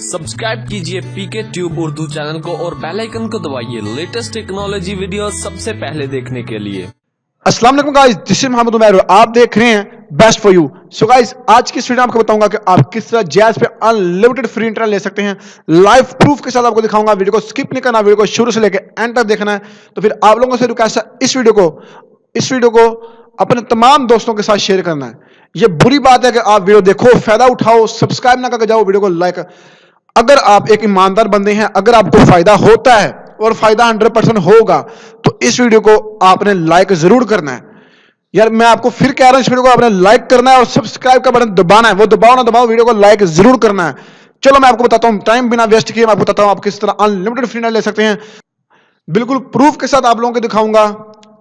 Subscribe कीजिए पीके tube Urdu channel को और बेल आइकन को दबाइए लेटेस्ट टेक्नोलॉजी वीडियो सबसे पहले देखने के लिए। अस्सलाम वालेकुम guys, this is Mohammad Umair, आप देख रहे हैं best for you. So guys, आज की इस वीडियो में आपको बताऊंगा कि आप किस तरह जैज़ पे अनलिमिटेड फ्री इंटरनेट ले सकते हैं। लाइव प्रूफ के साथ आपको दिखाऊंगा। वीडियो को स्किप नहीं करना, वीडियो को शुरू से लेकर एंड तक देखना है। तो फिर आप लोगों से रिक्वेस्ट है, इस वीडियो को अपने तमाम दोस्तों के साथ शेयर करना है। ये बुरी बात है कि आप वीडियो देखो, फायदा उठाओ, सब्सक्राइब ना करके जाओ, वीडियो को लाइक। अगर आप एक ईमानदार बंदे हैं, अगर आपको फायदा होता है और फायदा 100% होगा, तो इस वीडियो को आपने लाइक जरूर करना है। यार मैं आपको फिर कह रहा हूं, इस वीडियो को आपने लाइक करना है और सब्सक्राइब का बटन दबाना है। वो दबाओ ना दबाओ, वीडियो को लाइक जरूर करना है। चलो मैं आपको बताता हूं, टाइम बिना वेस्ट किए मैं आपको बताता हूं आप किस तरह अनलिमिटेड फ्री नेट ले सकते हैं। बिल्कुल प्रूफ के साथ आप लोगों को दिखाऊंगा।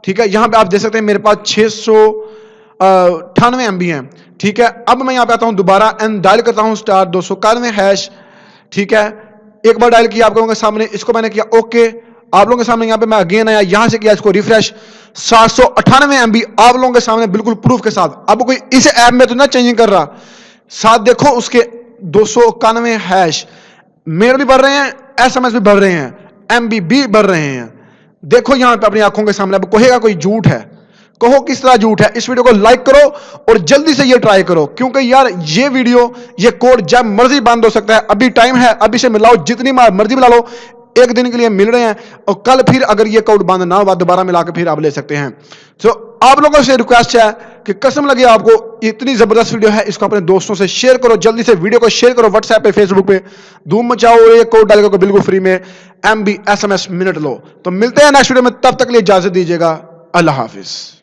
ठीक है, यहां पे आप देख सकते हैं मेरे पास 698 MB है। ठीक है, अब मैं यहां पे आता हूं दोबारा एंड डायल करता हूं *291#। ठीक है, एक बार डायल किया आप लोगों के सामने, इसको मैंने किया ओके। आप लोगों के सामने यहां पे मैं अगेन आया, यहां से किया इसको रिफ्रेश, 798 MB आप लोगों के सामने बिल्कुल प्रूफ के साथ। अब कोई इस ऐप में तो ना चेंजिंग कर रहा, साथ देखो उसके 291#। मेल भी बढ़ रहे हैं, SMS भी बढ़ रहे हैं, MB भी बढ़ रहे हैं। देखो यहां पे अपनी आंखों के सामने। अब कहेगा कोई झूठ है, कहो किस तरह झूठ है। इस वीडियो को लाइक करो और जल्दी से ये ट्राई करो, क्योंकि यार ये वीडियो, ये कोड जब मर्जी बंद हो सकता है। अभी टाइम है, अभी से मिलाओ, जितनी मर्जी मिला लो, एक दिन के लिए मिल रहे हैं और कल फिर अगर ये कोड बंद ना हुआ दोबारा मिला के फिर आप ले सकते हैं। तो आप लोगों से रिक्वेस्ट है कि कसम लगे आपको, इतनी जबरदस्त वीडियो है, इसको अपने दोस्तों से शेयर करो। जल्दी से वीडियो को शेयर करो, व्हाट्सएप पे, फेसबुक पे धूम मचाओ और ये कोड डाल के बिल्कुल फ्री में MB SMS मिनट लो। तो मिलते हैं नेक्स्ट वीडियो में, तब तक के लिए इजाजत दीजिएगा। अल्लाह हाफिज।